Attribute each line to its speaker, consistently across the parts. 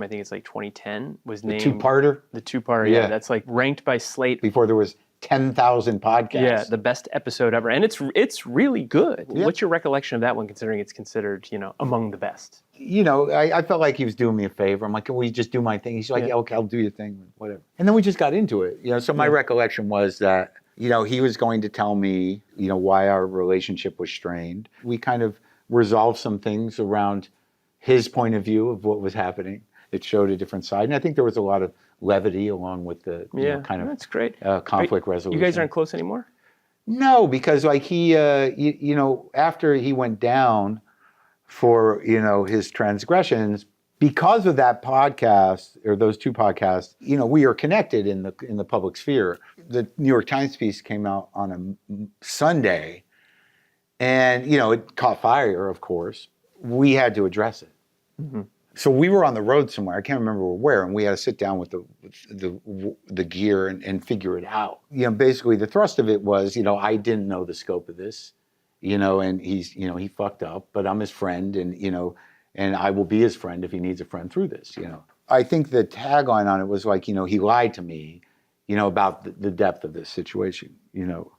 Speaker 1: I think it's like 2010, was
Speaker 2: The
Speaker 1: named...
Speaker 2: two-parter?
Speaker 1: The two-parter, yeah. That's like ranked by Slate.
Speaker 2: Before there was 10,000 podcasts.
Speaker 1: Yeah, the best episode ever. And it's really good.
Speaker 2: Yeah.
Speaker 1: What's your recollection of that one, considering it's considered, among the best?
Speaker 2: I felt like he was doing me a favor. I'm like, can we just do my thing? He's like, yeah, okay, I'll do your thing, whatever. And then we just got into it. So my recollection was that, he was going to tell me, why our relationship was strained. We kind of resolved some things around his point of view of what was happening. It showed a different side. And I think there was a lot of levity along with the kind of
Speaker 1: that's great.
Speaker 2: conflict resolution.
Speaker 1: You guys aren't close anymore?
Speaker 2: No, because like he, after he went down for, his transgressions, because of that podcast or those two podcasts, we are connected in the public sphere. The New York Times piece came out on a Sunday, and it caught fire, of course. We had to address it. Mm-hmm. So we were on the road somewhere. I can't remember where, and we had to sit down with the gear and figure it out. Basically the thrust of it was, I didn't know the scope of this, and he's, he fucked up, but I'm his friend, and I will be his friend if he needs a friend through this, I think the tagline on it was like, he lied to me, about the depth of this situation.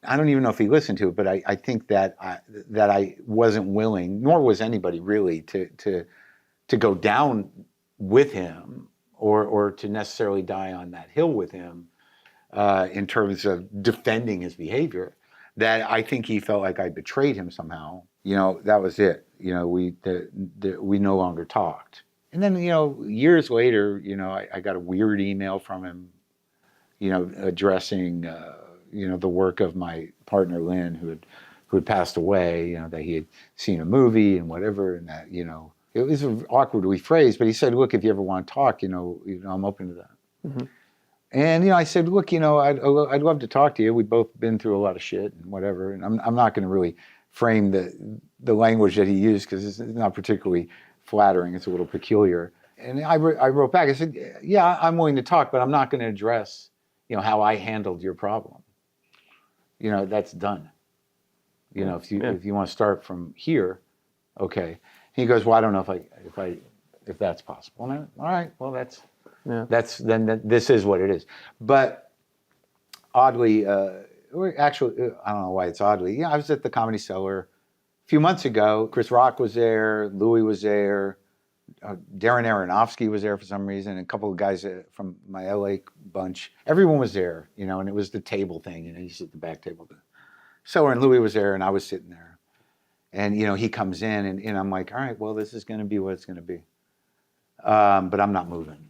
Speaker 2: I don't even know if he listened to it, but I think that I wasn't willing, nor was anybody really, to go down with him or to necessarily die on that hill with him in terms of defending his behavior, that I think he felt like I betrayed him somehow. That was it. We no longer talked. And then, years later, I got a weird email from him, addressing, the work of my partner, Lynn, who had passed away, that he had seen a movie and whatever, and that, it was awkwardly phrased, but he said, look, if you ever want to talk, I'm open to that. Mm-hmm. And, I said, look, I'd love to talk to you. We've both been through a lot of shit and whatever. And I'm not going to really frame the language that he used because it's not particularly flattering. It's a little peculiar. And I wrote back, I said, yeah, I'm willing to talk, but I'm not going to address, how I handled your problem. That's done. If you want to start from here, okay. He goes, well, I don't know if that's possible. And all right, well, this is what it is. But oddly, actually, I don't know why it's oddly. I was at the Comedy Cellar a few months ago. Chris Rock was there, Louis was there, Darren Aronofsky was there for some reason, and a couple of guys from my LA bunch. Everyone was there, and it was the table thing, he's at the back table. So, and Louis was there, and I was sitting there. And, he comes in, and I'm like, all right, well, this is going to be what it's going to be. But I'm not moving.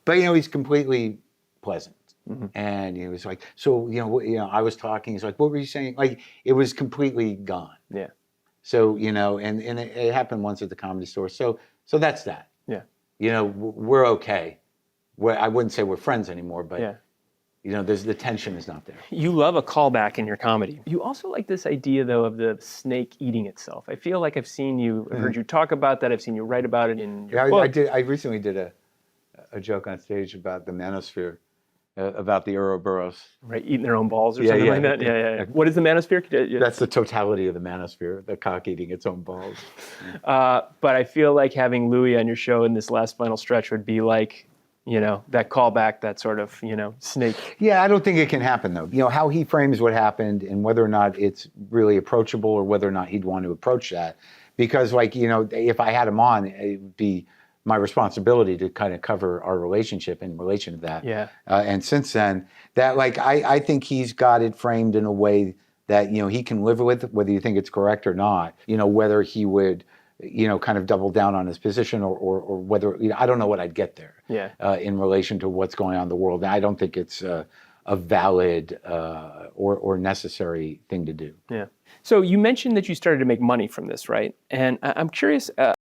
Speaker 2: But, he's completely pleasant. Mm-hmm. And he was like, so, I was talking. He's like, what were you saying? Like, it was completely gone. Yeah. So, and it happened once at the Comedy Store. So that's that. Yeah. We're okay. I wouldn't say we're friends anymore, but... Yeah. The tension is not there. You love a callback in your comedy. You also like this idea, though, of the snake eating itself. I feel like I've seen you, heard you talk about that. I've seen you write about it in your book. I recently did a joke on stage about the manosphere, about the Ouroboros. Right, eating their own balls or something like that? Yeah. What is the manosphere? That's the totality of the manosphere, the cock eating its own balls. But I feel like having Louis on your show in this last final stretch would be like... that callback, that sort of, snake. Yeah, I don't think it can happen, though. How he frames what happened and whether or not it's really approachable or whether or not he'd want to approach that. Because, if I had him on, it would be my responsibility to kind of cover our relationship in relation to that. Yeah. And since then, that, I think he's got it framed in a way that, he can live with, whether you think it's correct or not. Whether he would... kind of double down on his position or whether, I don't know what I'd get there in relation to what's going on in the world. And I don't think it's a valid or necessary thing to do. Yeah. So you mentioned that you started to make money from this, right? And I'm curious,